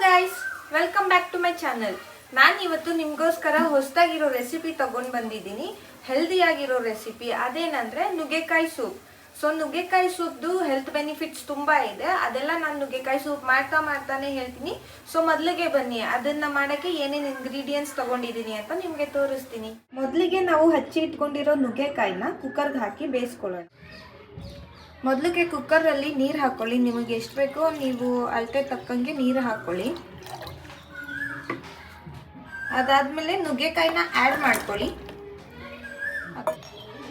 Guys, welcome back to my channel. ನಾನು ಇವತ್ತು ನಿಮಗೋಸ್ಕರ ಹೊಸದಾಗಿರೋ ರೆಸಿಪಿ ತಗೊಂಡು ಬಂದಿದ್ದೀನಿ. ಹೆಲ್ದಿಯಾಗಿರೋ ರೆಸಿಪಿ. ಅದೇನಂದರೆ ನುಗ್ಗೆಕಾಯಿ ಸೂಪ್. ಸೊ ನುಗ್ಗೆಕಾಯಿ ಸೂಪ್ದು ಹೆಲ್ತ್ ಬೆನಿಫಿಟ್ಸ್ ತುಂಬ ಇದೆ. ಅದೆಲ್ಲ ನಾನು ನುಗ್ಗೆಕಾಯಿ ಸೂಪ್ ಮಾಡ್ತಾನೆ ಹೇಳ್ತೀನಿ. ಸೊ ಮೊದಲಿಗೆ ಬನ್ನಿ, ಅದನ್ನು ಮಾಡೋಕ್ಕೆ ಏನೇನು ಇಂಗ್ರೀಡಿಯೆಂಟ್ಸ್ ತೊಗೊಂಡಿದ್ದೀನಿ ಅಂತ ನಿಮಗೆ ತೋರಿಸ್ತೀನಿ. ಮೊದಲಿಗೆ ನಾವು ಹಚ್ಚಿ ಇಟ್ಕೊಂಡಿರೋ ನುಗ್ಗೆಕಾಯಿನ ಕುಕ್ಕರ್ಗೆ ಹಾಕಿ ಬೇಯಿಸ್ಕೊಳ್ಳೋಣ. ಮೊದಲಿಗೆ ಕುಕ್ಕರಲ್ಲಿ ನೀರು ಹಾಕ್ಕೊಳ್ಳಿ. ನಿಮಗೆ ಎಷ್ಟು ಬೇಕೋ ನೀವು ಅಳತೆ ತಕ್ಕಂಗೆ ನೀರು ಹಾಕ್ಕೊಳ್ಳಿ. ಅದಾದಮೇಲೆ ನುಗ್ಗೆಕಾಯಿನ ಆ್ಯಡ್ ಮಾಡ್ಕೊಳ್ಳಿ.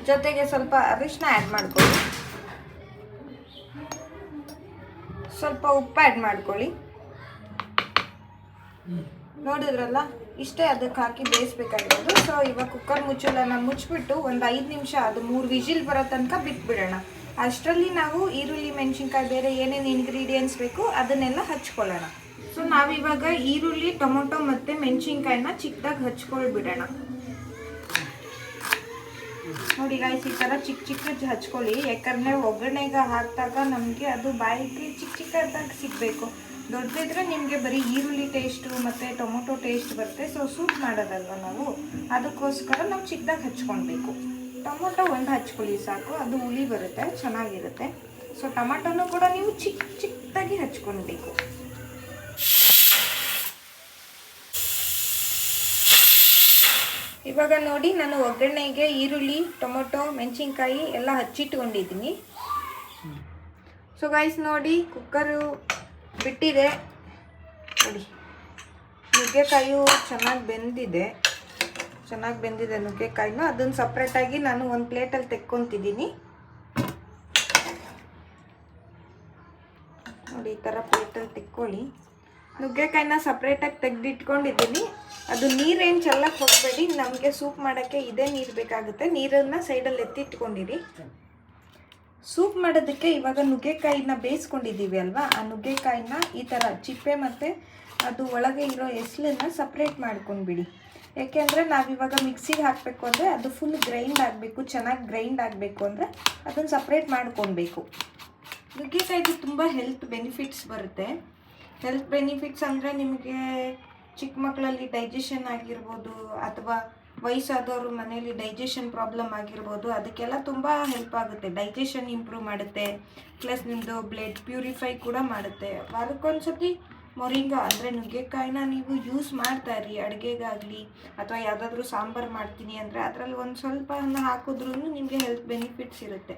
ಜೊತೆಗೆ ಸ್ವಲ್ಪ ಅರಿಶಿನ ಆ್ಯಡ್ ಮಾಡ್ಕೊಳ್ಳಿ. ಸ್ವಲ್ಪ ಉಪ್ಪು ಆ್ಯಡ್ ಮಾಡ್ಕೊಳ್ಳಿ. ನೋಡಿದ್ರಲ್ಲ, ಇಷ್ಟೇ ಅದಕ್ಕೆ ಹಾಕಿ ಬೇಯಿಸ್ಬೇಕಾಗಿರೋದು. ಸೊ ಇವಾಗ ಕುಕ್ಕರ್ ಮುಚ್ಚಳನ ಮುಚ್ಚಿಬಿಟ್ಟು ಒಂದು 5 ನಿಮಿಷ, ಅದು 3 ವಿಜಿಲ್ ಬರೋ ತನಕ ಬಿಟ್ಬಿಡೋಣ. ಅಷ್ಟರಲ್ಲಿ ನಾವು ಈರುಳ್ಳಿ, ಮೆಣಸಿನ್ಕಾಯಿ, ಬೇರೆ ಏನೇನು ಇಂಗ್ರೀಡಿಯೆಂಟ್ಸ್ ಬೇಕು ಅದನ್ನೆಲ್ಲ ಹಚ್ಕೊಳ್ಳೋಣ. ಸೊ ನಾವಿವಾಗ ಈರುಳ್ಳಿ, ಟೊಮೊಟೊ ಮತ್ತು ಮೆಣಸಿನ್ಕಾಯಿನ ಚಿಕ್ಕದಾಗಿ ಹಚ್ಕೊಳ್ಬಿಡೋಣ. ನೋಡಿ ಗಾಯ್ಸ್, ಈ ಥರ ಚಿಕ್ಕ ಹಚ್ಕೊಳ್ಳಿ. ಯಾಕಂದರೆ ಒಗ್ಗರಣೆಗೆ ಹಾಕಿದಾಗ ನಮಗೆ ಅದು ಬಾಯಿಗೆ ಚಿಕ್ಕದಾಗಿ ಸಿಗಬೇಕು. ದೊಡ್ಡದಿದ್ರೆ ನಿಮಗೆ ಬರೀ ಈರುಳ್ಳಿ ಟೇಸ್ಟು ಮತ್ತು ಟೊಮೊಟೊ ಟೇಸ್ಟ್ ಬರುತ್ತೆ. ಸೊ ಸೂಪ್ ಮಾಡೋದಲ್ವ ನಾವು, ಅದಕ್ಕೋಸ್ಕರ ನಾವು ಚಿಕ್ಕದಾಗಿ ಹಚ್ಕೊಳ್ಬೇಕು. ಟೊಮೊಟೊ ಒಂದು ಹಚ್ಕೊಳ್ಳಿ ಸಾಕು, ಅದು ಹುಳಿ ಬರುತ್ತೆ, ಚೆನ್ನಾಗಿರುತ್ತೆ. ಸೊ ಟೊಮೊಟೊನೂ ಕೂಡ ನೀವು ಚಿಕ್ಕದಾಗಿ ಹಚ್ಕೊಳ್ಬೇಕು. ಇವಾಗ ನೋಡಿ, ನಾನು ಒಗ್ಗರಣೆಗೆ ಈರುಳ್ಳಿ, ಟೊಮೊಟೊ, ಮೆಣಸಿನ್ಕಾಯಿ ಎಲ್ಲ ಹಚ್ಚಿಟ್ಕೊಂಡಿದ್ದೀನಿ. ಸೊ ಗೈಸ್ ನೋಡಿ, ಕುಕ್ಕರು ಬಿಟ್ಟಿದೆ. ನೋಡಿ, ನುಗ್ಗೆಕಾಯಿ ಚೆನ್ನಾಗಿ ಬೆಂದಿದೆ ನುಗ್ಗೆಕಾಯಿನೂ. ಅದನ್ನು ಸಪ್ರೇಟಾಗಿ ನಾನು ಒಂದು ಪ್ಲೇಟಲ್ಲಿ ತೆಕ್ಕೊತಿದ್ದೀನಿ. ನೋಡಿ, ಈ ಥರ ಪ್ಲೇಟಲ್ಲಿ ತೆಕ್ಕೊಳ್ಳಿ. ನುಗ್ಗೆಕಾಯಿನ ಸಪ್ರೇಟಾಗಿ ತೆಗೆದಿಟ್ಕೊಂಡಿದ್ದೀನಿ. ಅದು ನೀರೇನು ಚೆಲ್ಲಕ್ಕೆ ಹೋಗಬೇಡಿ. ನಮಗೆ ಸೂಪ್ ಮಾಡೋಕ್ಕೆ ಇದೇ ನೀರು ಬೇಕಾಗುತ್ತೆ. ನೀರನ್ನು ಸೈಡಲ್ಲಿ ಎತ್ತಿಟ್ಕೊಂಡಿರಿ. ಸೂಪ್ ಮಾಡೋದಕ್ಕೆ ಇವಾಗ ನುಗ್ಗೆಕಾಯಿನ ಬೇಯಿಸ್ಕೊಂಡಿದ್ದೀವಿ ಅಲ್ವಾ, ಆ ನುಗ್ಗೆಕಾಯಿನ ಈ ಥರ ಚಿಪ್ಪೆ ಮತ್ತು ಅದು ಒಳಗೆ ಇರೋ ಎಸ್ಲನ್ನು ಸಪ್ರೇಟ್ ಮಾಡ್ಕೊಂಡ್ಬಿಡಿ. ಯಾಕೆಂದರೆ ನಾವಿವಾಗ ಮಿಕ್ಸಿಗೆ ಹಾಕಬೇಕು ಅಂದರೆ ಅದು ಫುಲ್ ಗ್ರೈಂಡ್ ಆಗಬೇಕು. ಚೆನ್ನಾಗಿ ಗ್ರೈಂಡ್ ಆಗಬೇಕು ಅಂದರೆ ಅದನ್ನು ಸಪ್ರೇಟ್ ಮಾಡ್ಕೊಳ್ಬೇಕು. ನುಗ್ಗೆಕಾಯಿದು ತುಂಬ ಹೆಲ್ತ್ ಬೆನಿಫಿಟ್ಸ್ ಬರುತ್ತೆ. ಹೆಲ್ತ್ ಬೆನಿಫಿಟ್ಸ್ ಅಂದರೆ ನಿಮಗೆ ಚಿಕ್ಕ ಮಕ್ಕಳಲ್ಲಿ ಡೈಜೆಷನ್ ಆಗಿರ್ಬೋದು, ಅಥವಾ ವಯಸ್ಸಾದವರು ಮನೆಯಲ್ಲಿ ಡೈಜೆಷನ್ ಪ್ರಾಬ್ಲಮ್ ಆಗಿರ್ಬೋದು, ಅದಕ್ಕೆಲ್ಲ ತುಂಬ ಹೆಲ್ಪ್ ಆಗುತ್ತೆ. ಡೈಜೆಷನ್ ಇಂಪ್ರೂವ್ ಮಾಡುತ್ತೆ, ಪ್ಲಸ್ ನಿಮ್ಮದು ಬ್ಲಡ್ ಪ್ಯೂರಿಫೈ ಕೂಡ ಮಾಡುತ್ತೆ. ವಾರಕ್ಕೊಂದ್ಸತಿ ಮೊರಿಂಗಾ ಅಂದರೆ ನುಗ್ಗೆಕಾಯಿನ ನೀವು ಯೂಸ್ ಮಾಡ್ತಾಯಿರಿ. ಅಡುಗೆಗಾಗಲಿ ಅಥವಾ ಯಾವುದಾದ್ರೂ ಸಾಂಬಾರು ಮಾಡ್ತೀನಿ ಅಂದರೆ ಅದರಲ್ಲಿ ಒಂದು ಸ್ವಲ್ಪ ಹಾಕಿದ್ರೂ ನಿಮಗೆ ಹೆಲ್ತ್ ಬೆನಿಫಿಟ್ಸ್ ಇರುತ್ತೆ.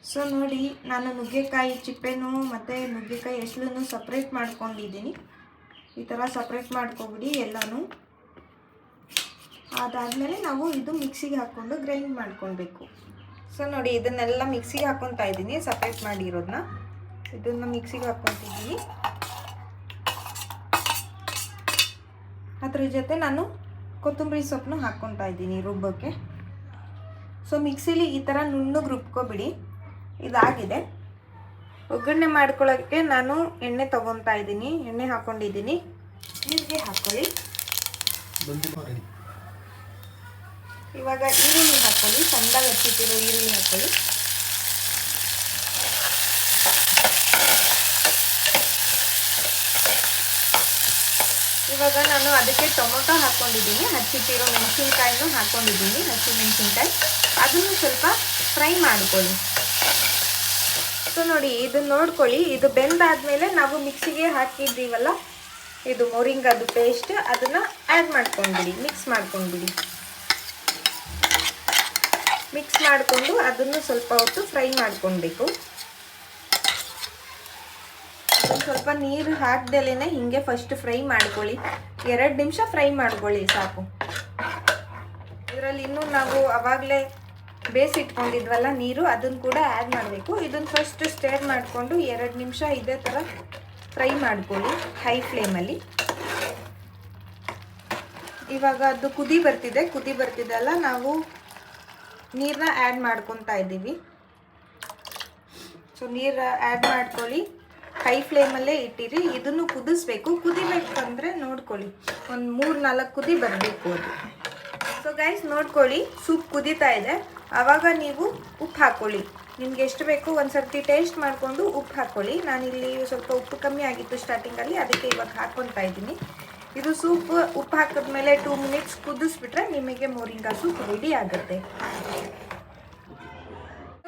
ಸೊ ನೋಡಿ, ನಾನು ನುಗ್ಗೆಕಾಯಿ ಚಿಪ್ಪೆನೂ ಮತ್ತು ನುಗ್ಗೆಕಾಯಿ ಎಸ್ಲನ್ನು ಸಪ್ರೇಟ್ ಮಾಡ್ಕೊಂಡಿದ್ದೀನಿ. ಈ ಥರ ಸಪ್ರೇಟ್ ಮಾಡ್ಕೊಬಿಡಿ ಎಲ್ಲನೂ. ಅದಾದಮೇಲೆ ನಾವು ಇದು ಮಿಕ್ಸಿಗೆ ಹಾಕ್ಕೊಂಡು ಗ್ರೈಂಡ್ ಮಾಡ್ಕೊಳ್ಬೇಕು. ಸೊ ನೋಡಿ, ಇದನ್ನೆಲ್ಲ ಮಿಕ್ಸಿಗೆ ಹಾಕ್ಕೊತಾ ಇದ್ದೀನಿ. ಸಪ್ರೇಟ್ ಮಾಡಿರೋದನ್ನ ಇದನ್ನು ಮಿಕ್ಸಿಗೆ ಹಾಕ್ಕೊತಿದ್ದೀನಿ. ಅದ್ರ ಜೊತೆ ನಾನು ಕೊತ್ತಂಬರಿ ಸೊಪ್ಪನ್ನು ಹಾಕ್ಕೊತಾ ಇದ್ದೀನಿ ರುಬ್ಬೋಕ್ಕೆ. ಸೊ ಮಿಕ್ಸಿಲಿ ಈ ಥರ ನುಣ್ಣಗೆ ರುಬ್ಕೊಬಿಡಿ. ಇದಾಗಿದೆ. ಒಗ್ಗರಣೆ ಮಾಡ್ಕೊಳ್ಳೋಕ್ಕೆ ನಾನು ಎಣ್ಣೆ ತೊಗೊತಾ ಇದ್ದೀನಿ. ಎಣ್ಣೆ ಹಾಕ್ಕೊಂಡಿದ್ದೀನಿ. ನೀರಿಗೆ ಹಾಕ್ಕೊಳ್ಳಿ. ಇವಾಗ ಈರುಳ್ಳಿ ಹಾಕ್ಕೊಳ್ಳಿ. ಸಣ್ಣದಾಗಿ ಹಚ್ಚಿಟ್ಟಿರೋ ಈರುಳ್ಳಿ ಹಾಕ್ಕೊಳ್ಳಿ. ಇವಾಗ ನಾನು ಅದಕ್ಕೆ ಟೊಮೊಟೊ ಹಾಕ್ಕೊಂಡಿದ್ದೀನಿ. ಹಚ್ಚಿಟ್ಟಿರೋ ಮೆಣಸಿನ್ಕಾಯಿನೂ ಹಾಕ್ಕೊಂಡಿದ್ದೀನಿ, ಹಸಿ ಮೆಣಸಿನ್ಕಾಯಿ. ಅದನ್ನು ಸ್ವಲ್ಪ ಫ್ರೈ ಮಾಡ್ಕೊಳ್ಳಿ. ಸೊ ನೋಡಿ, ಇದನ್ನು ನೋಡ್ಕೊಳ್ಳಿ. ಇದು ಬೆಂದಾದಮೇಲೆ ನಾವು ಮಿಕ್ಸಿಗೆ ಹಾಕಿದ್ದೀವಲ್ಲ, ಇದು ಮೊರಿಂಗಾದು ಪೇಸ್ಟ್, ಅದನ್ನು ಆ್ಯಡ್ ಮಾಡ್ಕೊಂಡ್ಬಿಡಿ. ಮಿಕ್ಸ್ ಮಾಡಿಕೊಂಡು ಅದನ್ನು ಸ್ವಲ್ಪ ಹೊತ್ತು ಫ್ರೈ ಮಾಡ್ಕೊಳ್ಬೇಕು. ಅದನ್ನು ಸ್ವಲ್ಪ ನೀರು ಹಾಕ್ದಲೇ ಹೀಗೆ ಫಸ್ಟ್ ಫ್ರೈ ಮಾಡ್ಕೊಳ್ಳಿ. 2 ನಿಮಿಷ ಫ್ರೈ ಮಾಡ್ಕೊಳ್ಳಿ ಸಾಕು. ಇದರಲ್ಲಿ ಇನ್ನೂ ನಾವು ಆವಾಗಲೇ ಬೇಯಿಸಿಟ್ಕೊಂಡಿದ್ವಲ್ಲ ನೀರು, ಅದನ್ನು ಕೂಡ ಆ್ಯಡ್ ಮಾಡಬೇಕು. ಇದನ್ನು ಫಸ್ಟ್ ಸ್ಟೇರ್ ಮಾಡಿಕೊಂಡು 2 ನಿಮಿಷ ಇದೇ ಥರ ಫ್ರೈ ಮಾಡ್ಕೊಳ್ಳಿ ಹೈ ಫ್ಲೇಮಲ್ಲಿ. ಇವಾಗ ಅದು ಕುದಿ ಬರ್ತಿದೆ ಅಲ್ಲ, ನಾವು ನೀರನ್ನ ಆ್ಯಡ್ ಮಾಡ್ಕೊತಾ ಇದ್ದೀವಿ. ಸೊ ನೀರು ಆ್ಯಡ್ ಮಾಡ್ಕೊಳ್ಳಿ. ಹೈ ಫ್ಲೇಮಲ್ಲೇ ಇಟ್ಟಿರಿ. ಇದನ್ನು ಕುದಿಸ್ಬೇಕು. ಕುದಿಬೇಕಂದ್ರೆ ನೋಡ್ಕೊಳ್ಳಿ, ಒಂದು 3-4 ಕುದಿ ಬರಬೇಕು ಅದು. ಸೊ ಗೈಸ್ ನೋಡ್ಕೊಳ್ಳಿ, ಸೂಪ್ ಕುದೀತಾ ಇದೆ. ಆವಾಗ ನೀವು ಉಪ್ಪು ಹಾಕ್ಕೊಳ್ಳಿ. ನಿಮ್ಗೆ ಎಷ್ಟು ಬೇಕು ಒಂದು ಸರ್ತಿ ಟೇಸ್ಟ್ ಮಾಡಿಕೊಂಡು ಉಪ್ಪು ಹಾಕ್ಕೊಳ್ಳಿ. ನಾನಿಲ್ಲಿ ಸ್ವಲ್ಪ ಉಪ್ಪು ಕಮ್ಮಿ ಆಗಿತ್ತು ಸ್ಟಾರ್ಟಿಂಗಲ್ಲಿ, ಅದಕ್ಕೆ ಇವಾಗ ಹಾಕ್ಕೊತಾ ಇದ್ದೀನಿ. ಇದು ಸೂಪ್ ಉಪ್ಪು ಹಾಕಿದ್ಮೇಲೆ 2 ಮಿನಿಟ್ಸ್ ಕುದಿಸ್ಬಿಟ್ರೆ ನಿಮಗೆ ಮೋರಿಂಗಾ ಸೂಪ್ ರೆಡಿ ಆಗುತ್ತೆ.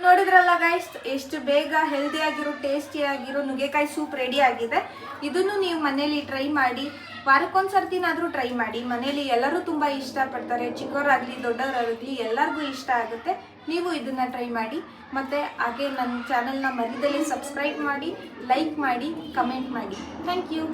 ನೋಡಿದ್ರಲ್ಲ ಗೈಸ್, ಎಷ್ಟು ಬೇಗ ಹೆಲ್ದಿ ಆಗಿರೋ ಟೇಸ್ಟಿ ಆಗಿರೋ ನುಗ್ಗೆಕಾಯಿ ಸೂಪ್ ರೆಡಿ ಆಗಿದೆ. ಇದನ್ನು ನೀವು ಮನೇಲಿ ಟ್ರೈ ಮಾಡಿ, ವಾರಕ್ಕೊಂದ್ಸರ್ತಿನಾದರೂ ಟ್ರೈ ಮಾಡಿ. ಮನೇಲಿ ಎಲ್ಲರೂ ತುಂಬ ಇಷ್ಟಪಡ್ತಾರೆ, ಚಿಕ್ಕವರಾಗಲಿ ದೊಡ್ಡವರಾಗಲಿ ಎಲ್ಲರಿಗೂ ಇಷ್ಟ ಆಗುತ್ತೆ. ನೀವು ಇದನ್ನು ಟ್ರೈ ಮಾಡಿ. ಮತ್ತು ಹಾಗೆ ನನ್ನ ಚಾನಲ್ನ ಮಧ್ಯದಲ್ಲಿ ಸಬ್ಸ್ಕ್ರೈಬ್ ಮಾಡಿ, ಲೈಕ್ ಮಾಡಿ, ಕಮೆಂಟ್ ಮಾಡಿ. Thank you.